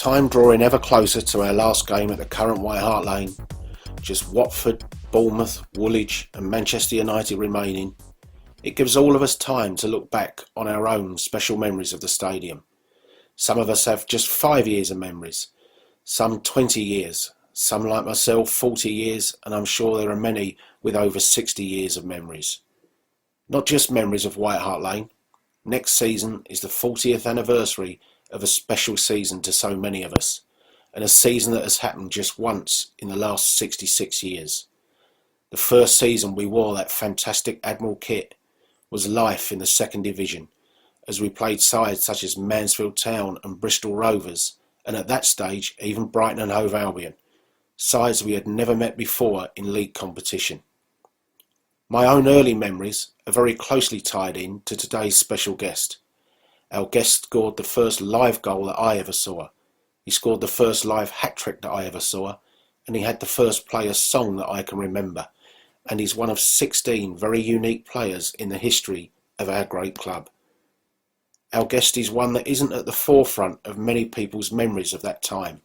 time drawing ever closer to our last game at the current White Hart Lane, just Watford, Bournemouth, Woolwich and Manchester United remaining, it gives all of us time to look back on our own special memories of the stadium. Some of us have just 5 years of memories, some 20 years, some like myself 40 years, and I'm sure there are many with over 60 years of memories. Not just memories of White Hart Lane. Next season is the 40th anniversary of a special season to so many of us, and a season that has happened just once in the last 66 years. The first season we wore that fantastic Admiral kit was life in the second division, as we played sides such as Mansfield Town and Bristol Rovers, and at that stage even Brighton and Hove Albion, sides we had never met before in league competition. My own early memories are very closely tied in to today's special guest. Our guest scored the first live goal that I ever saw. He scored the first live hat-trick that I ever saw, and he had the first player's song that I can remember, and he's one of 16 very unique players in the history of our great club. Our guest is one that isn't at the forefront of many people's memories of that time.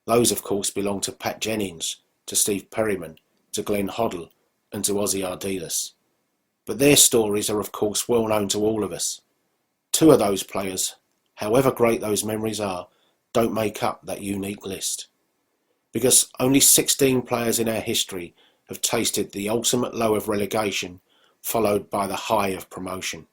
Those, of course, belong to Pat Jennings, to Steve Perryman, to Glenn Hoddle, and to Ozzy Ardiles. But their stories are, of course, well known to all of us. Two of those players, however great those memories are, don't make up that unique list. Because only 16 players in our history have tasted the ultimate low of relegation, followed by the high of promotion.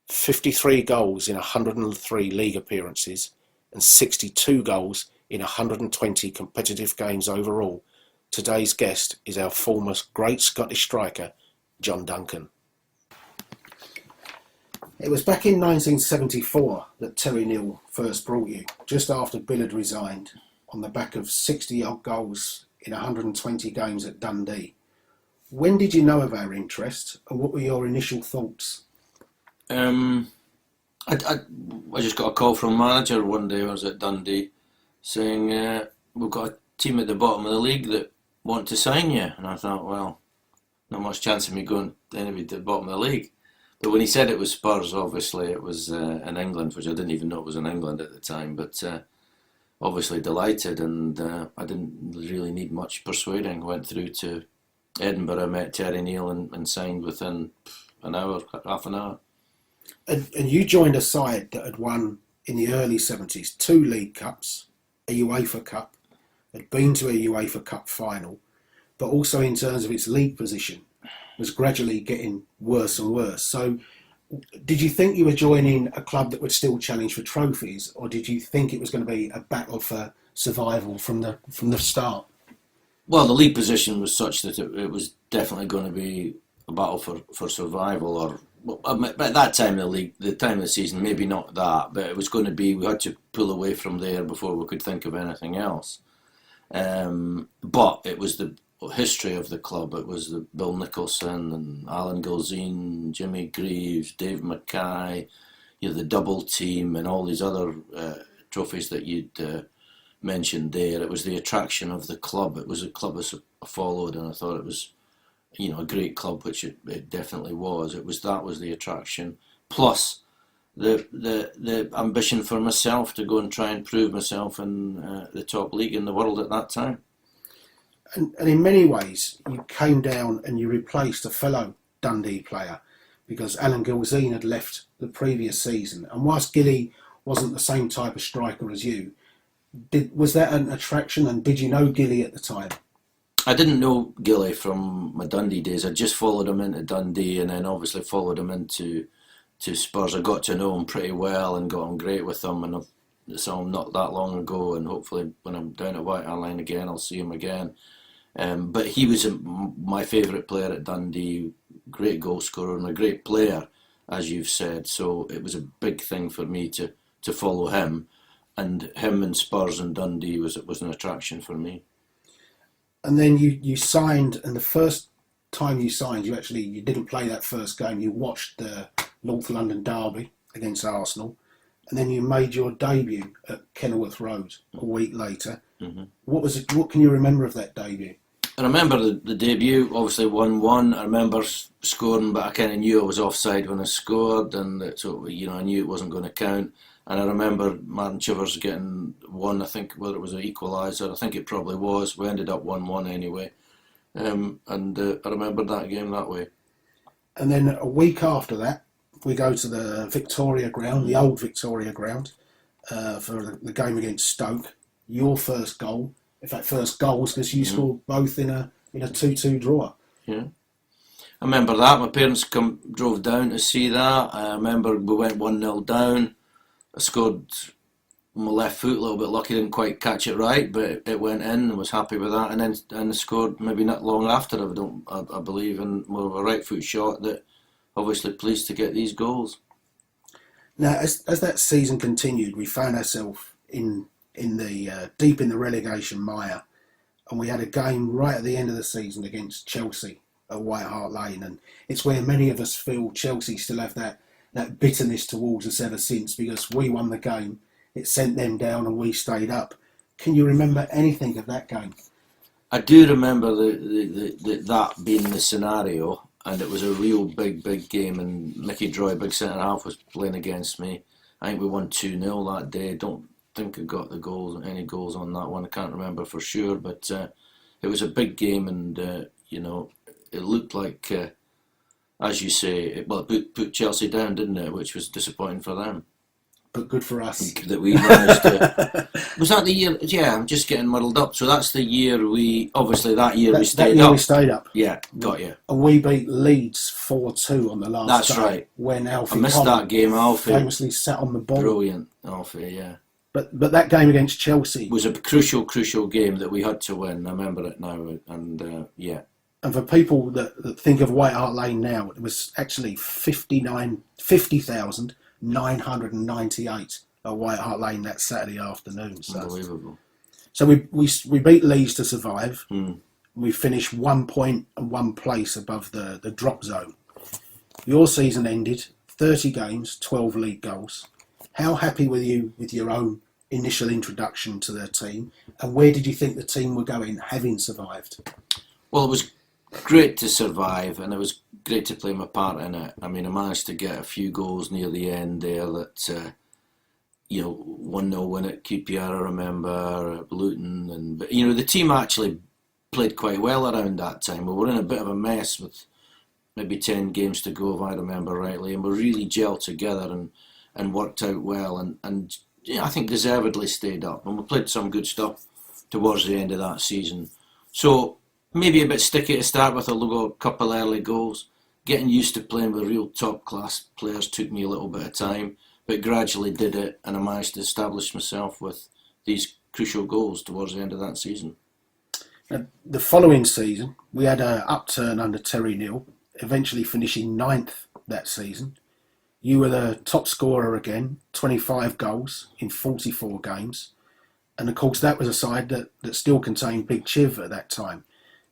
53 goals in 103 league appearances and 62 goals in 120 competitive games overall. Today's guest is our former great Scottish striker, John Duncan. It was back in 1974 that Terry Neill first brought you, just after Bill had resigned, on the back of 60-odd goals in 120 games at Dundee. When did you know of our interest, and what were your initial thoughts? I just got a call from a manager one day when I was at Dundee saying, we've got a team at the bottom of the league that want to sign you. And I thought, well, not much chance of me going anyway to the bottom of the league. But when he said it was Spurs, obviously it was in England, which I didn't even know it was in England at the time. But obviously delighted, and I didn't really need much persuading. Went through to Edinburgh, met Terry Neill and signed within an hour, half an hour. And you joined a side that had won in the early 70s 2 League Cups, a UEFA Cup, had been to a UEFA Cup final, but also in terms of its league position was gradually getting worse and worse. So did you think you were joining a club that would still challenge for trophies, or did you think it was going to be a battle for survival from the start? Well, the league position was such that it was definitely going to be a battle for survival, or at that time in the league, the time of the season, maybe not that, but it was going to be, we had to pull away from there before we could think of anything else. But it was the history of the club. It was the Bill Nicholson and Alan Gilzine, Jimmy Greaves, Dave Mackay, the double team and all these other trophies that you'd mentioned there. It was the attraction of the club. It was a club I followed, and I thought it was a great club, which it definitely was. That was the attraction, plus the ambition for myself to go and try and prove myself in the top league in the world at that time. And in many ways, you came down and you replaced a fellow Dundee player, because Alan Gilzine had left the previous season. And whilst Gilly wasn't the same type of striker as you, was that an attraction, and did you know Gilly at the time? I didn't know Gilly from my Dundee days. I just followed him into Dundee, and then obviously followed him into Spurs. I got to know him pretty well and got on great with him, and I saw him not that long ago, and hopefully when I'm down at White Hart Lane again, I'll see him again. But he was my favourite player at Dundee, great goal scorer and a great player, as you've said. So it was a big thing for me to follow him, and him and Spurs and Dundee was an attraction for me. And then you signed, and the first time you signed, you didn't play that first game. You watched the North London derby against Arsenal, and then you made your debut at Kenilworth Road a week later. Mm-hmm. What can you remember of that debut? I remember the debut, obviously 1-1. I remember scoring, but I kind of knew I was offside when I scored, and so I knew it wasn't going to count. And I remember Martin Chivers getting one, I think, whether it was an equaliser, I think it probably was. We ended up 1-1 anyway. I remember that game that way. And then a week after that, we go to the Victoria Ground, the old Victoria Ground, for the game against Stoke. Your first goal, in fact, first goals, because you scored both in a 2-2 draw. Yeah. I remember that. My parents drove down to see that. I remember we went 1-0 down. I scored on my left foot, a little bit lucky, didn't quite catch it right, but it went in and was happy with that. And then I scored maybe not long after, I believe, in more of a right foot shot that obviously pleased to get these goals. Now, as that season continued, we found ourselves in the deep in the relegation mire, and we had a game right at the end of the season against Chelsea at White Hart Lane, and it's where many of us feel Chelsea still have that bitterness towards us ever since, because we won the game, it sent them down and we stayed up. Can you remember anything of that game? I do remember that being the scenario, and it was a real big game, and Mickey Droy, big centre-half, was playing against me. I think we won 2-0 that day. I don't think I got any goals on that one. I can't remember for sure, but it was a big game, and it looked like, as you say, it put Chelsea down, didn't it? Which was disappointing for them. But good for us. That we managed to... Was that the year? Yeah, I'm just getting muddled up. So that's the year we stayed up. We stayed up. Yeah, got you. And we beat Leeds 4-2 on the last That's day. right. When Alfie I missed that game, Alfie. famously sat on the ball. Brilliant, Alfie, yeah. But that game against Chelsea was a crucial game that we had to win. I remember it now, and yeah. And for people that think of White Hart Lane now, it was actually 50,998 at White Hart Lane that Saturday afternoon. So, unbelievable. So we beat Leeds to survive. Mm. We finished 1 point and 1 place above the drop zone. Your season ended 30 games, 12 league goals. How happy were you with your own initial introduction to the team, and where did you think the team were going, having survived? Well, it was great to survive, and it was great to play my part in it. I mean, I managed to get a few goals near the end there that, 1-0 win at QPR, I remember, Luton, and the team actually played quite well around that time. We were in a bit of a mess with maybe 10 games to go, if I remember rightly, and we really gelled together and worked out well, and I think deservedly stayed up, and we played some good stuff towards the end of that season. So maybe a bit sticky to start with, a couple early goals. Getting used to playing with real top class players took me a little bit of time, but gradually did it, and I managed to establish myself with these crucial goals towards the end of that season. The following season, we had an upturn under Terry Neal, eventually finishing 9th that season. You were the top scorer again, 25 goals in 44 games. And of course, that was a side that still contained Big Chiv at that time.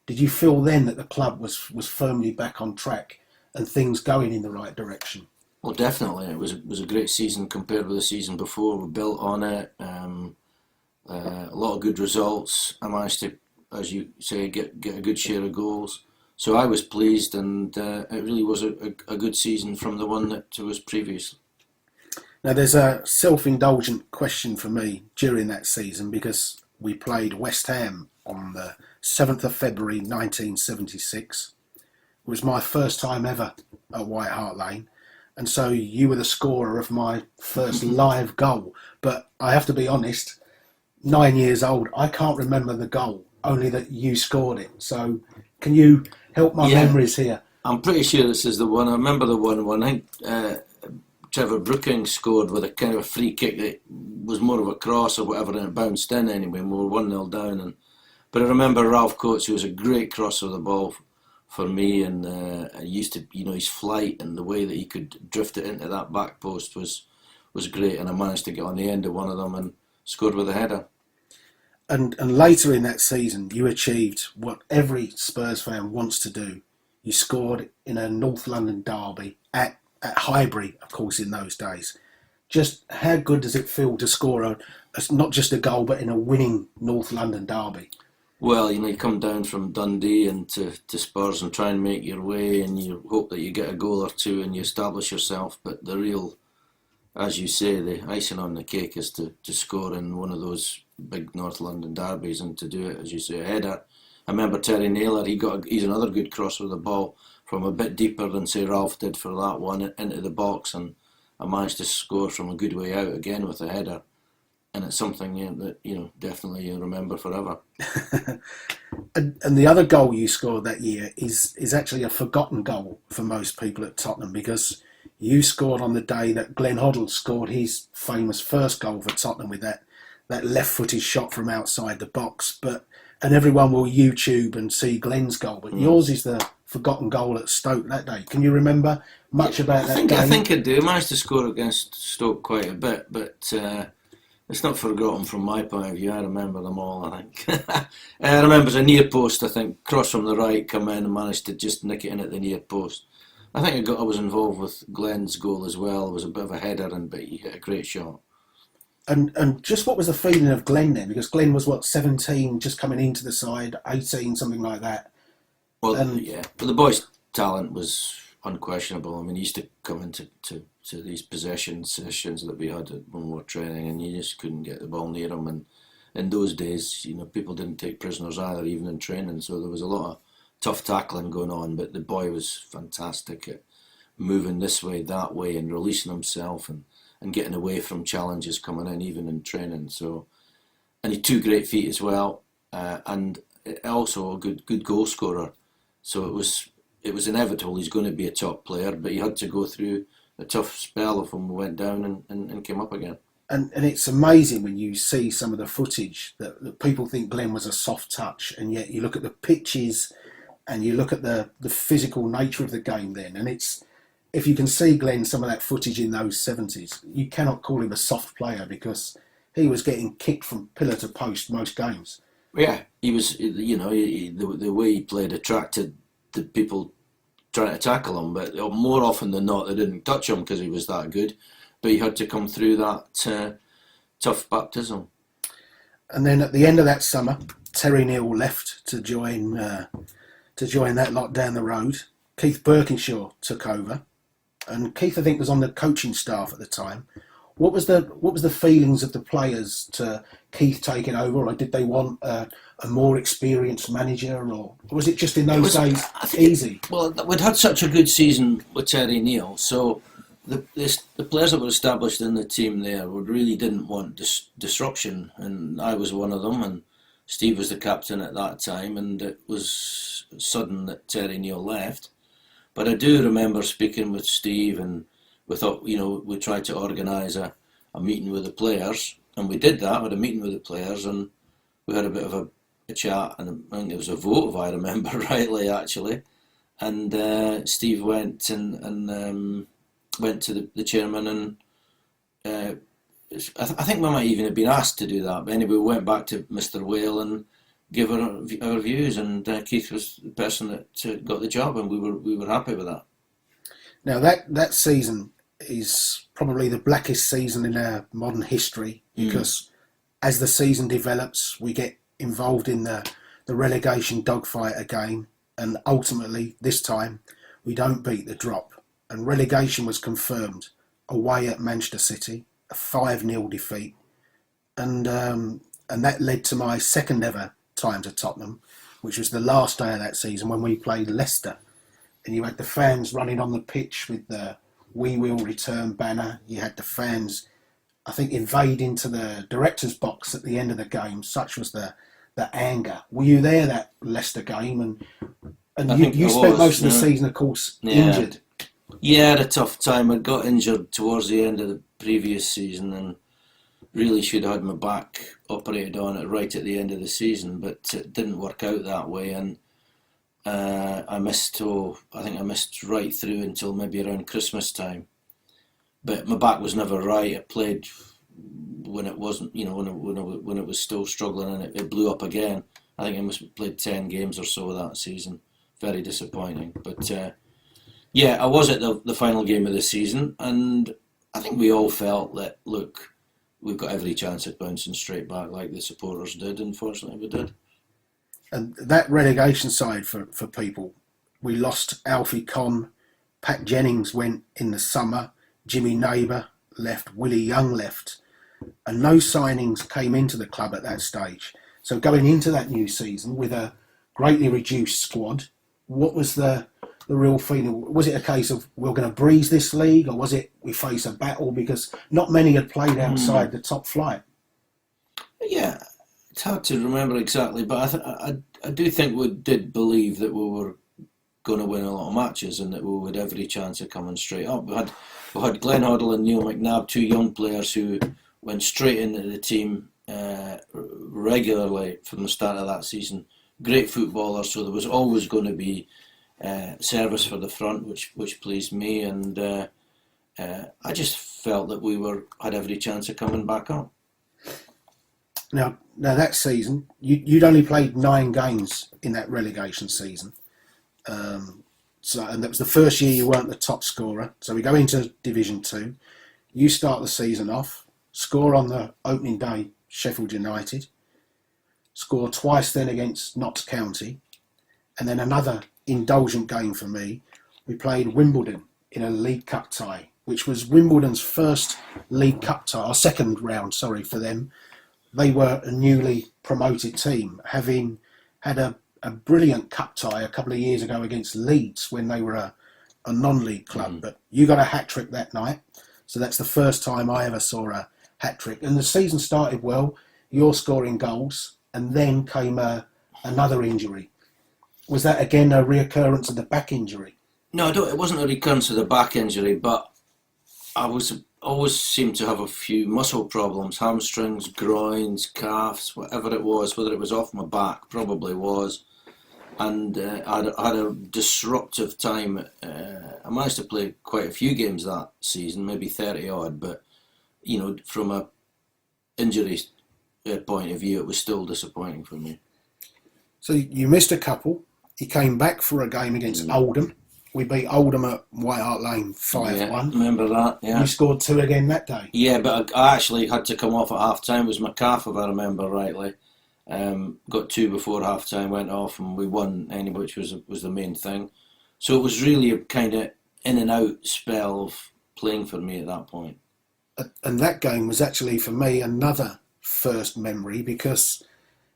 Did you feel then that the club was firmly back on track and things going in the right direction? Well, definitely. It was a great season compared with the season before. We built on it. A lot of good results. I managed to, as you say, get a good share of goals. So I was pleased, and it really was a good season from the one that was previous. Now, there's a self-indulgent question for me during that season, because we played West Ham on the 7th of February 1976. It was my first time ever at White Hart Lane, and so you were the scorer of my first live goal. But I have to be honest, 9 years old, I can't remember the goal, only that you scored it. So can you help my memories here? I'm pretty sure this is the one. I remember the 1-1. I think Trevor Brookings scored with a kind of a free kick that was more of a cross or whatever, and it bounced in anyway, and we were 1-0 down. But I remember Ralph Coates, who was a great crosser of the ball for me, and I used to, his flight and the way that he could drift it into that back post was great, and I managed to get on the end of one of them and scored with a header. And later in that season, you achieved what every Spurs fan wants to do. You scored in a North London derby at Highbury, of course, in those days. Just how good does it feel to score not just a goal, but in a winning North London derby? Well, you come down from Dundee and to Spurs and try and make your way, and you hope that you get a goal or two and you establish yourself. But the real as you say, the icing on the cake is to score in one of those big North London derbies, and to do it, as you say, a header. I remember Terry Naylor, he's another good crosser of the ball from a bit deeper than, say, Ralph did for that one, into the box, and I managed to score from a good way out again with a header. And it's something that definitely you'll remember forever. And the other goal you scored that year is actually a forgotten goal for most people at Tottenham, because you scored on the day that Glenn Hoddle scored his famous first goal for Tottenham with that left-footed shot from outside the box. And everyone will YouTube and see Glenn's goal, but yours is the forgotten goal at Stoke that day. Can you remember much about that game? I think I do. I managed to score against Stoke quite a bit, but it's not forgotten from my point of view. I remember them all, I think. I remember it was a near post, I think, cross from the right, come in and managed to just nick it in at the near post. I think I was involved with Glenn's goal as well. It was a bit of a header, but he hit a great shot. And just what was the feeling of Glenn then? Because Glenn was, 17, just coming into the side, 18, something like that. Well, yeah. But the boy's talent was unquestionable. I mean, he used to come into these possession sessions that we had when we were training, and you just couldn't get the ball near him. And in those days, people didn't take prisoners either, even in training. So there was a lot of tough tackling going on. But the boy was fantastic at moving this way, that way, and releasing himself and getting away from challenges coming in, even in training. So, and he had 2 great feet as well, and also a good goal scorer. So it was inevitable he's going to be a top player, but he had to go through a tough spell of when we went down and came up again. And it's amazing when you see some of the footage that people think Glenn was a soft touch, and yet you look at the pitches and you look at the physical nature of the game then, and it's, if you can see Glenn, some of that footage in those 70s, you cannot call him a soft player, because he was getting kicked from pillar to post most games. Yeah, he was, the way he played attracted the people trying to tackle him, but more often than not, they didn't touch him because he was that good. But he had to come through that tough baptism. And then at the end of that summer, Terry Neal left to join that lot down the road. Keith Birkinshaw took over. And Keith, I think, was on the coaching staff at the time. What was the feelings of the players to Keith taking over, or did they want a more experienced manager, or was it just in those days easy? We'd had such a good season with Terry Neal, so the players that were established in the team there really didn't want disruption, and I was one of them, and Steve was the captain at that time, and it was sudden that Terry Neal left. But I do remember speaking with Steve, and we thought, we tried to organise a meeting with the players, and we did that. We had a meeting with the players, and we had a bit of a chat, and I think it was a vote, if I remember rightly, actually. And Steve went and went to the chairman, and I think we might even have been asked to do that. But anyway, we went back to Mr. Whale and give our views, and Keith was the person that got the job, and we were happy with that. Now that season is probably the blackest season in our modern history, because as the season develops, we get involved in the relegation dogfight again, and ultimately this time we don't beat the drop, and relegation was confirmed away at Manchester City, a 5-0 defeat, and that led to my second ever time to Tottenham, which was the last day of that season when we played Leicester. And you had the fans running on the pitch with the "We Will Return" banner. You had the fans, I think, invade into the director's box at the end of the game. Such was the anger. Were you there that Leicester game? And you spent most of the season, of course, injured. Yeah, I had a tough time. I got injured towards the end of the previous season, and really should have had my back operated on it right at the end of the season, but it didn't work out that way, and I missed right through until maybe around Christmas time. But my back was never right. I played when it wasn't, when it was still struggling, and it blew up again. I think I must have played 10 games or so that season. Very disappointing. But I was at the final game of the season, and I think we all felt that, look, we've got every chance at bouncing straight back like the supporters did. Unfortunately, we did. And that relegation side for people, we lost Alfie Conn, Pat Jennings went in the summer, Jimmy Neighbour left, Willie Young left, and no signings came into the club at that stage. So going into that new season with a greatly reduced squad, what was the real feeling? Was it a case of we're going to breeze this league, or was it we face a battle because not many had played outside the top flight? Yeah, it's hard to remember exactly, but I do think we did believe that we were going to win a lot of matches and that we would have every chance of coming straight up. We had Glenn Hoddle and Neil McNabb, two young players who went straight into the team regularly from the start of that season. Great footballers, so there was always going to be service for the front, which pleased me, and I just felt that we had every chance of coming back up. Now that season, you'd only played 9 games in that relegation season. And that was the first year you weren't the top scorer. So we go into Division 2. You start the season off, score on the opening day, Sheffield United, score twice then against Notts County, and then another indulgent game for me. We played Wimbledon in a League Cup tie, which was Wimbledon's first League Cup tie, or second round, for them. They were a newly promoted team, having had a brilliant cup tie a couple of years ago against Leeds when they were a non-league club. But you got a hat-trick that night, so that's the first time I ever saw a hat-trick. And the season started well, you're scoring goals, and then came another injury. Was that again a reoccurrence of the back injury? No, it wasn't a recurrence of the back injury, but I always seemed to have a few muscle problems, hamstrings, groins, calves, whatever it was, whether it was off my back, probably was. And I had a disruptive time. I managed to play quite a few games that season, maybe 30 odd, but from a injury point of view, it was still disappointing for me. So you missed a couple. You came back for a game against Oldham. We beat Oldham at White Hart Lane 5-1. Yeah, remember that, yeah. You scored 2 again that day. Yeah, but I actually had to come off at half-time. It was my calf, if I remember rightly. Got 2 before half-time, went off, and we won anyway, which was the main thing. So it was really a kind of in and out spell of playing for me at that point. And that game was actually, for me, another first memory, because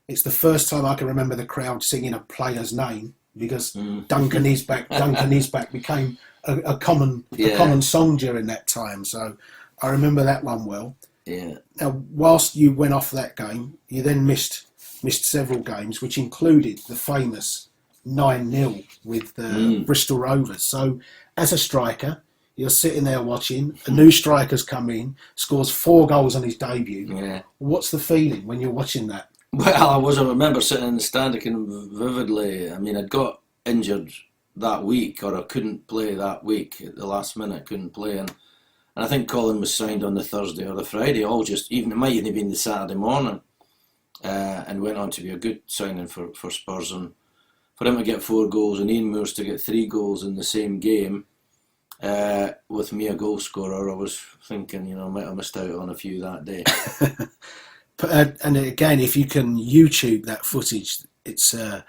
it's the first time I can remember the crowd singing a player's name, because Duncan is back, Duncan is back became a common song during that time. So I remember that one well. Yeah. Now, whilst you went off that game, you then missed several games, which included the famous 9-0 with the Bristol Rovers. So as a striker, you're sitting there watching, a new striker's come in, scores 4 goals on his debut. Yeah. What's the feeling when you're watching that? Well, I remember sitting in the stand, I can vividly. I mean, I'd got injured that week, or I couldn't play that week at the last minute, couldn't play. And I think Colin was signed on the Thursday or the Friday, it might even have been the Saturday morning, and went on to be a good signing for Spurs. And for him to get 4 goals and Ian Moores to get 3 goals in the same game, with me a goal scorer, I was thinking, I might have missed out on a few that day. And again, if you can YouTube that footage, it's a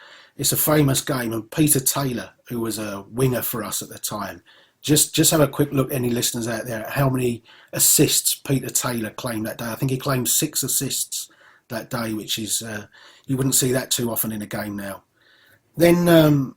famous game. And Peter Taylor, who was a winger for us at the time, just have a quick look, any listeners out there, at how many assists Peter Taylor claimed that day. I think he claimed 6 assists that day, which is you wouldn't see that too often in a game now. Then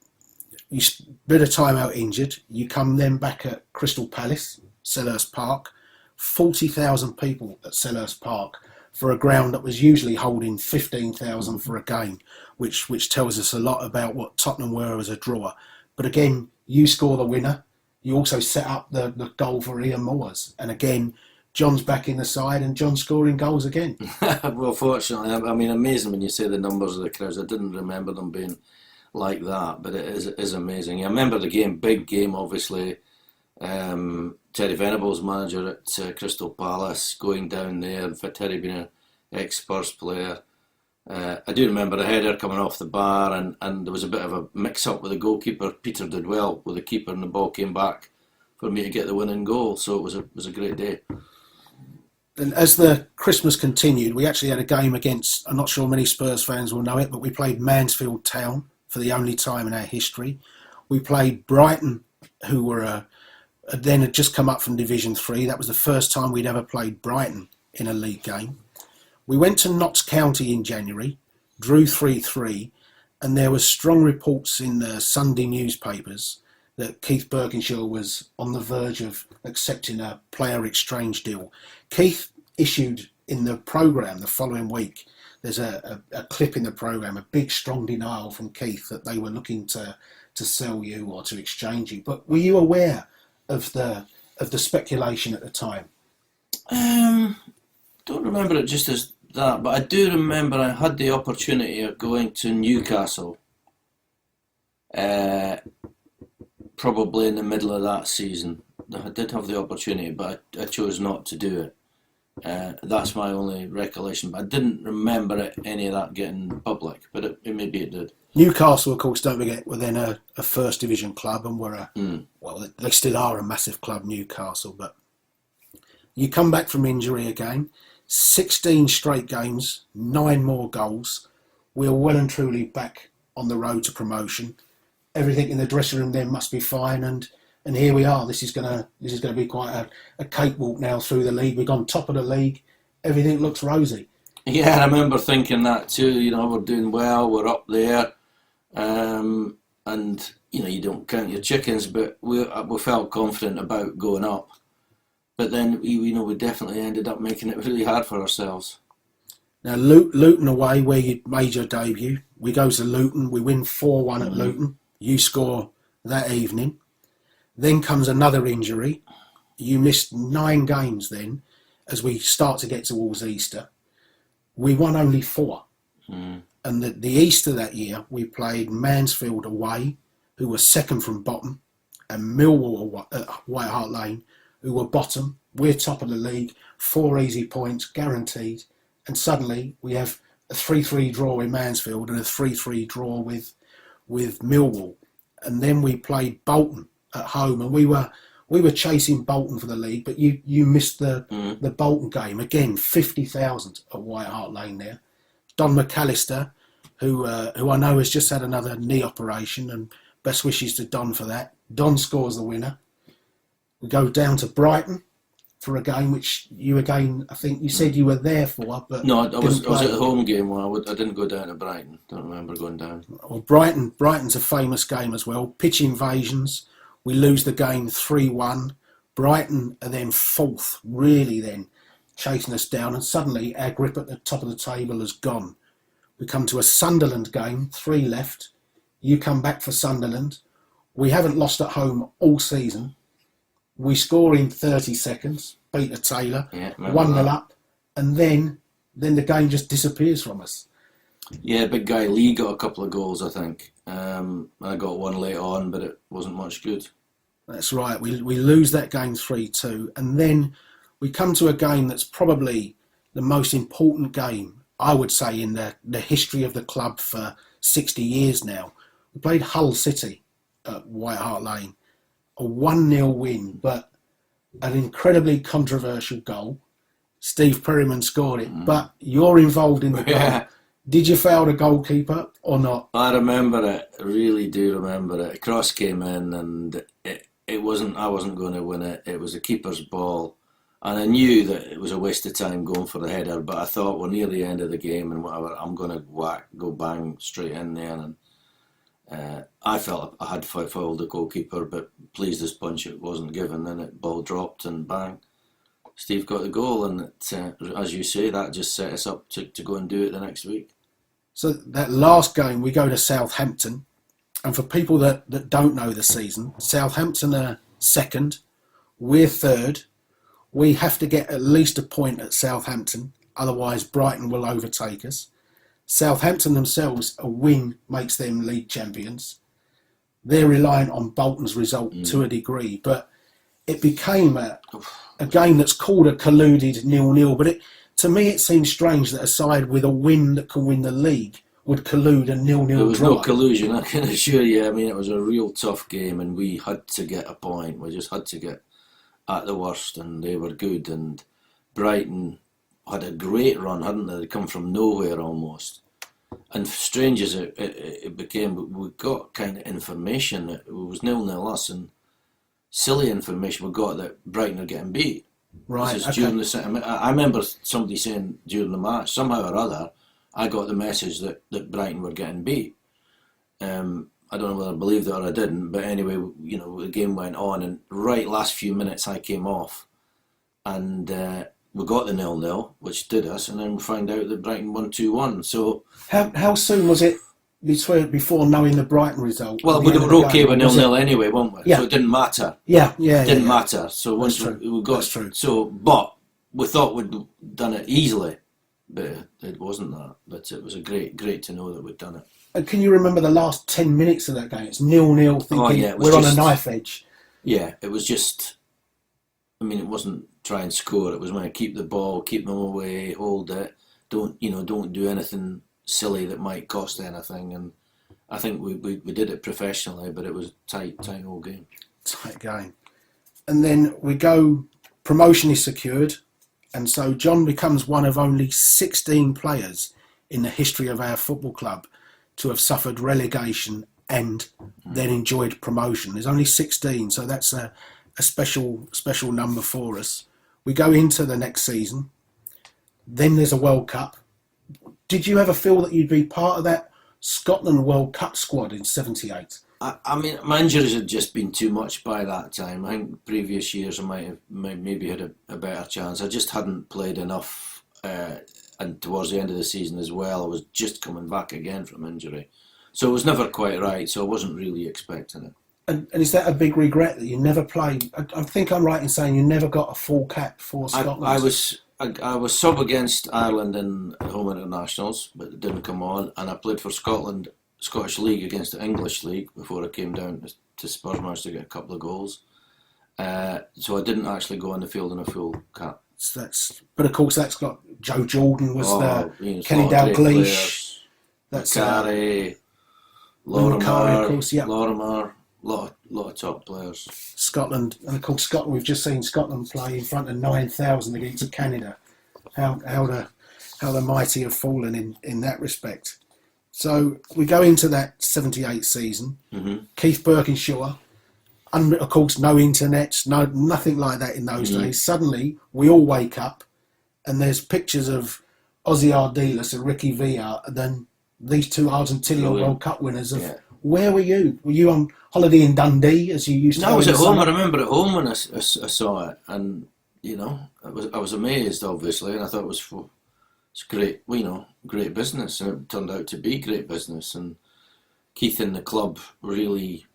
you bit of time out injured. You come then back at Crystal Palace, Selhurst Park, 40,000 people at Selhurst Park, for a ground that was usually holding 15,000 for a game, which tells us a lot about what Tottenham were as a drawer. But again, you score the winner. You also set up the goal for Ian Moores. And again, John's back in the side and John's scoring goals again. Well, fortunately, I mean, amazing when you say the numbers of the crowds. I didn't remember them being like that, but it is amazing. I remember the game, big game, obviously. Terry Venables, manager at Crystal Palace, going down there, for Terry being an ex-Spurs player. I do remember a header coming off the bar, and there was a bit of a mix-up with the goalkeeper. Peter did well with the keeper, and the ball came back for me to get the winning goal. So it was a great day. And as the Christmas continued, we actually had a game against, I'm not sure many Spurs fans will know it, but we played Mansfield Town for the only time in our history. We played Brighton, who were a then had just come up from Division 3. That was the first time we'd ever played Brighton in a league game. We went to Notts County in January, drew 3-3, and there were strong reports in the Sunday newspapers that Keith Birkinshaw was on the verge of accepting a player exchange deal. Keith issued in the programme the following week, there's a clip in the programme, a big strong denial from Keith that they were looking to sell you or to exchange you. But were you aware of the speculation at the time? Don't remember it just as that, but I do remember I had the opportunity of going to Newcastle, probably in the middle of that season. I did have the opportunity, but I chose not to do it. That's my only recollection. But I didn't remember any of that getting public, but maybe it did. Newcastle, of course, don't forget, were then a first division club and were well, they still are a massive club, Newcastle. But you come back from injury again, 16 straight games, 9 more goals. We're well and truly back on the road to promotion. Everything in the dressing room then must be fine, and here we are. This is gonna be quite a cakewalk now through the league. We've gone top of the league. Everything looks rosy. Yeah, I remember thinking that too. You know, we're doing well. We're up there, and you know, you don't count your chickens, but we felt confident about going up. But then we definitely ended up making it really hard for ourselves. Now Luton away, where you made your debut, we go to Luton. We win 4-1 at Luton. You score that evening. Then comes another injury. You missed 9 games then as we start to get towards Easter. We won only 4. And the Easter that year, we played Mansfield away, who were second from bottom, and Millwall at White Hart Lane, who were bottom. We're top of the league, 4 easy points guaranteed. And suddenly we have a 3-3 draw with Mansfield and a 3-3 draw with Millwall. And then we played Bolton at home, and we were chasing Bolton for the league, but you missed the Bolton game again. 50,000 at White Hart Lane there. Don McAllister, who I know has just had another knee operation, and best wishes to Don for that. Don scores the winner. We go down to Brighton for a game which you again, I think you said you were there for, but no, I was at the home game. I didn't go down to Brighton. Don't remember going down. Well, Brighton's a famous game as well. Pitch invasions. We lose the game 3-1. Brighton are then 4th, really then chasing us down, and suddenly our grip at the top of the table has gone. We come to a Sunderland game, 3 left. You come back for Sunderland. We haven't lost at home all season. We score in 30 seconds, Peter Taylor, 1-0 up, and then the game just disappears from us. Yeah, big guy Lee got a couple of goals, I think. I got one late on, but it wasn't much good. That's right. We lose that game 3-2, and then we come to a game that's probably the most important game, I would say, in the history of the club for 60 years now. We played Hull City at White Hart Lane. A 1-0 win, but an incredibly controversial goal. Steve Perryman scored it, but you're involved in the goal. Did you foul the goalkeeper or not? I remember it. I really do remember it. Cross came in, and it wasn't. I wasn't going to win it. It was a keeper's ball, and I knew that it was a waste of time going for the header. But I thought we're near the end of the game, and whatever, I'm going to go bang straight in there. And I felt I had fouled the goalkeeper, but pleased as punch it wasn't given. Then it ball dropped, and bang, Steve got the goal, and it, as you say, that just set us up to go and do it the next week. So that last game, we go to Southampton. And for people that don't know the season, Southampton are 2nd, we're 3rd. We have to get at least a point at Southampton, otherwise Brighton will overtake us. Southampton themselves, a win makes them league champions. They're reliant on Bolton's result to a degree, but it became a game that's called a colluded 0-0. But to me, it seems strange that a side with a win that can win the league would collude a 0-0 draw. There was no collusion, I can assure you. I mean, it was a real tough game, and we had to get a point. We just had to get at the worst, and they were good. And Brighton had a great run, hadn't they? They'd come from nowhere almost. And strange as it became, we got kind of information that it was 0-0 us, and silly information we got that Brighton are getting beat. Right. This is during I remember somebody saying during the match, somehow or other, I got the message that Brighton were getting beat. I don't know whether I believed it or I didn't, but anyway, the game went on, and right last few minutes I came off, and we got the 0-0, which did us, and then we found out that Brighton won 2-1. So how soon was it before knowing the Brighton result? Well, we were okay with 0-0 anyway, weren't we? Yeah. So it didn't matter. It didn't matter. So once we got That's true. So, but we thought we'd done it easily, but it wasn't that. But it was great to know that we'd done it. And can you remember the last 10 minutes of that game? It's 0-0, thinking we're on a knife edge. Yeah, it was just. I mean, it wasn't try and score. It was when keep the ball, keep them away, hold it. Don't do anything silly that might cost anything. And I think we did it professionally, but it was tight whole game. Tight game. And then we go. Promotion is secured, and so John becomes one of only 16 players in the history of our football club to have suffered relegation and then enjoyed promotion. There's only 16, so that's a special number for us. We go into the next season. Then there's a World Cup. Did you ever feel that you'd be part of that Scotland World Cup squad in '78? I mean, my injuries had just been too much by that time. I think previous years I might have maybe had a better chance. I just hadn't played enough, and towards the end of the season as well, I was just coming back again from injury. So it was never quite right, so I wasn't really expecting it. And is that a big regret that you never played? I think I'm right in saying you never got a full cap for Scotland. I was sub against Ireland in home internationals, but it didn't come on, and I played for Scottish League against the English League before I came down to Spurs, managed to get a couple of goals. So I didn't actually go on the field in a full cap. But of course that's got Joe Jordan was there, Kenny Dalglish, that's Macari, Lorimer, of course, yeah. Lorimer, lot of top players. Scotland, and of course Scotland. We've just seen Scotland play in front of 9,000 against Canada. How the mighty have fallen in that respect. So we go into that '78 season. Mm-hmm. Keith Birkinshaw, and of course no internet, nothing like that in those days. Suddenly we all wake up, and there's pictures of Ozzy Ardiles and Ricky Villa, and then these two Argentinian World Cup winners. Where were you? Were you on holiday in Dundee as you used to? No, I was at home. I remember at home when I saw it, and I was amazed, obviously, and I thought it's great, great business, and it turned out to be great business. And Keith and the club really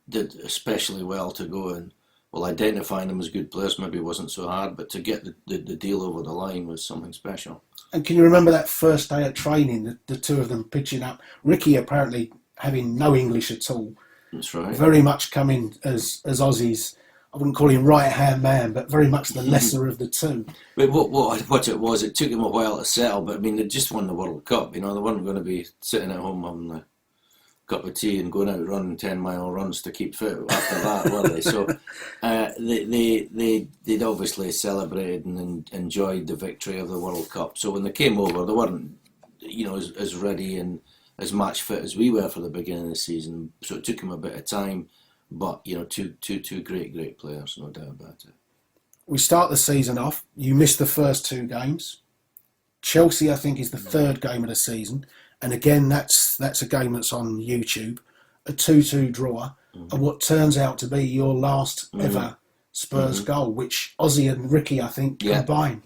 did especially well to go and identifying them as good players maybe wasn't so hard, but to get the deal over the line was something special. And can you remember that first day of training, the two of them pitching up? Ricky apparently having no English at all. That's right. Very much coming as Ozzy's, I wouldn't call him right-hand man, but very much the lesser of the two. But what it was, it took him a while to settle, but I mean, they just won the World Cup, they weren't going to be sitting at home having a cup of tea and going out running 10-mile runs to keep fit after that, were they? So they'd obviously celebrated and enjoyed the victory of the World Cup. So when they came over, they weren't, as ready and as match fit as we were for the beginning of the season. So it took them a bit of time, but two great players, no doubt about it. We start the season off. You missed the first two games. Chelsea, I think, is the third game of the season. And again, that's a game that's on YouTube, a 2-2 draw, and what turns out to be your last ever Spurs goal, which Ozzy and Ricky, I think, combined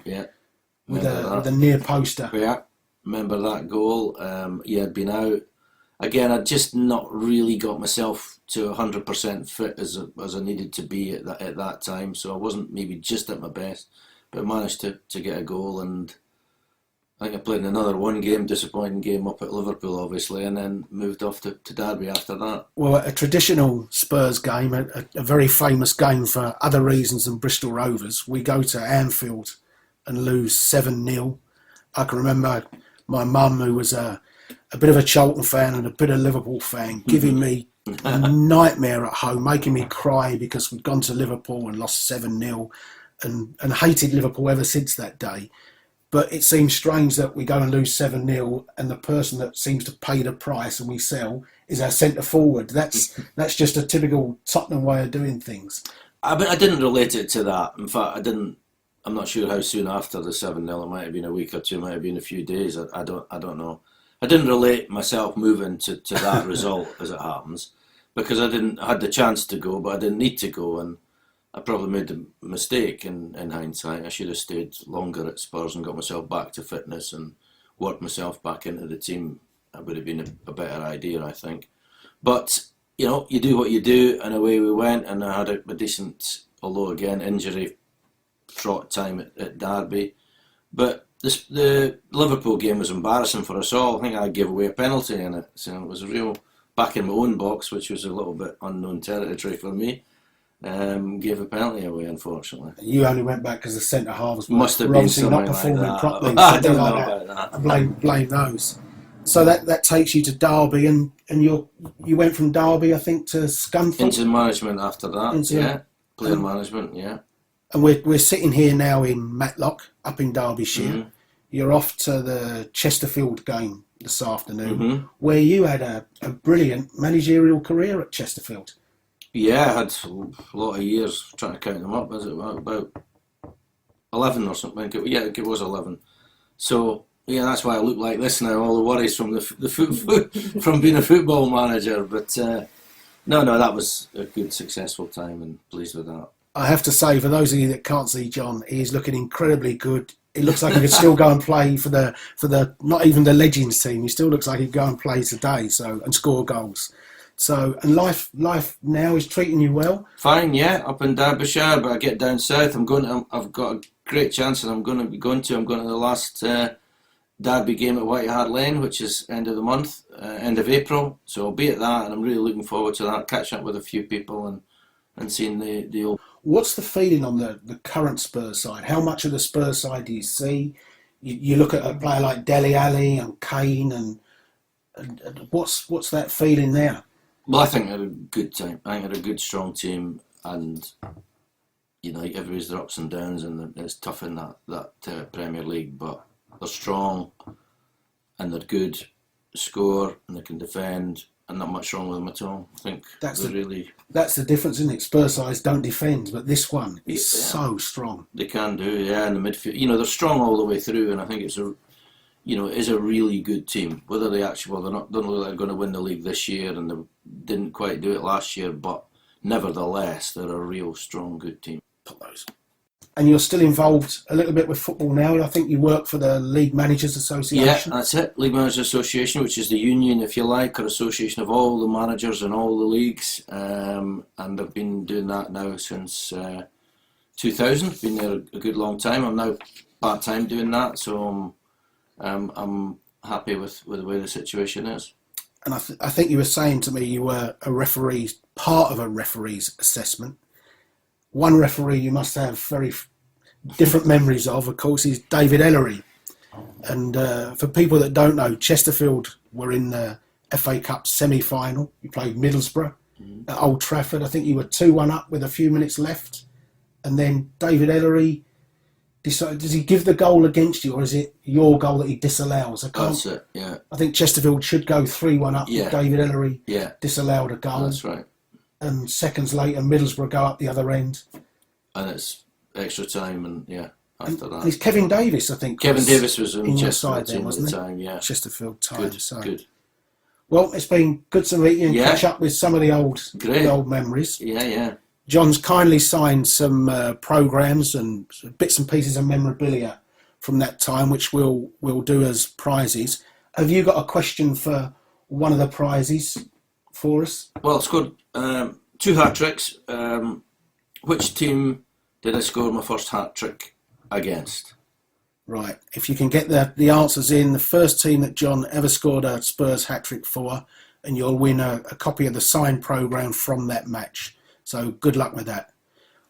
with a near poster. Yeah, remember that goal. I'd been out. Again, I'd just not really got myself to 100% fit as I needed to be at that time, so I wasn't maybe just at my best, but I managed to get a goal, and I think I played in another disappointing game up at Liverpool, obviously, and then moved off to Derby after that. Well, a traditional Spurs game, a very famous game for other reasons than Bristol Rovers. We go to Anfield and lose 7-0. I can remember my mum, who was a bit of a Charlton fan and a bit of Liverpool fan, giving me a nightmare at home, making me cry because we'd gone to Liverpool and lost 7-0 and hated Liverpool ever since that day. But it seems strange that we go and lose 7-0 and the person that seems to pay the price and we sell is our centre forward. That's just a typical Tottenham way of doing things. I didn't relate it to that. In fact, I'm not sure how soon after the 7-0. It might have been a week or two. It might have been a few days. I don't know. I didn't relate myself moving to that result as it happens, because I had the chance to go, but I didn't need to go, and I probably made the mistake in hindsight. I should have stayed longer at Spurs and got myself back to fitness and worked myself back into the team. That would have been a better idea, I think. But you do what you do, and away we went. And I had a decent, although again injury fraught time at Derby. But the Liverpool game was embarrassing for us all. I think I gave away a penalty in it, so it was a real back in my own box, which was a little bit unknown territory for me. Gave a penalty away, unfortunately. You only went back because the centre halves must have were been obviously not something performing like that. properly. I don't know like about that. I blame those. So that takes you to Derby, and you went from Derby, I think, to Scunthorpe. Into management after that, player management, yeah. And we're sitting here now in Matlock, up in Derbyshire. Mm-hmm. You're off to the Chesterfield game this afternoon, where you had a brilliant managerial career at Chesterfield. Yeah, I had a lot of years trying to count them up. Was it about 11 or something? Yeah, I think it was 11. So yeah, that's why I look like this now. All the worries from from being a football manager. But no, that was a good, successful time, and pleased with that. I have to say, for those of you that can't see John, he's looking incredibly good. It looks like he could still go and play for the not even the Legends team. He still looks like he could go and play today, and score goals. So, and life now is treating you well. Fine, yeah, up in Derbyshire, but I get down south. I've got a great chance, and I'm going to the last Derby game at White Hart Lane, which is end of the month, end of April. So I'll be at that, and I'm really looking forward to that. Catching up with a few people and seeing the old. What's the feeling on the current Spurs side? How much of the Spurs side do you see? You look at a player like Dele Alli and Kane, and what's that feeling there? Well, I think they're a good team. I think they're a good, strong team, and everybody's their ups and downs, and it's tough in that Premier League. But they're strong, and they're good, score, and they can defend, and not much wrong with them at all. I think that's the difference, isn't it? Spurs sides don't defend, but this one is so strong. They can do, yeah, in the midfield. They're strong all the way through, and I think it's is a really good team. Whether they actually, don't look like they're going to win the league this year, and they didn't quite do it last year, but nevertheless, they're a real strong, good team. And you're still involved a little bit with football now. I think you work for the League Managers Association. Yeah, that's it. League Managers Association, which is the union, if you like, or association of all the managers in all the leagues. And I've been doing that now since 2000. Been there a good long time. I'm now part-time doing that, so I'm happy with the way the situation is. And I think you were saying to me you were part of a referee's assessment. One referee you must have very different memories of course, is David Ellery. And for people that don't know, Chesterfield were in the FA Cup semi-final. You played Middlesbrough at Old Trafford. I think you were 2-1 up with a few minutes left. And then David Ellery decided, does he give the goal against you, or is it your goal that he disallows? That's it, yeah. I think Chesterfield should go 3-1 up. Yeah. David Ellery disallowed a goal. That's right. And seconds later, Middlesbrough go up the other end. And it's extra time, and after that. And it's Kevin Davis, I think. Kevin Davis was in your side then, at the time, yeah. Chesterfield time. Good. Well, it's been good to meet you and catch up with some of the old memories. Yeah. John's kindly signed some programmes and bits and pieces of memorabilia from that time, which we'll do as prizes. Have you got a question for one of the prizes for us? Well, I scored 2 hat-tricks. Which team did I score my first hat-trick against? Right. If you can get the answers in, the first team that John ever scored a Spurs hat-trick for, and you'll win a copy of the signed programme from that match. So good luck with that.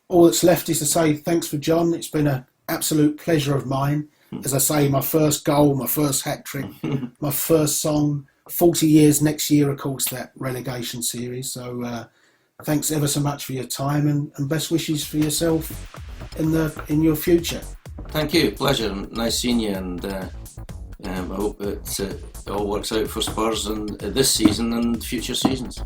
All that's left is to say thanks for John. It's been an absolute pleasure of mine. As I say, my first goal, my first hat-trick, my first song. 40 years next year, of course, that relegation series. So thanks ever so much for your time, and best wishes for yourself in your future. Thank you, pleasure. Nice seeing you, and I hope it all works out for Spurs and this season and future seasons.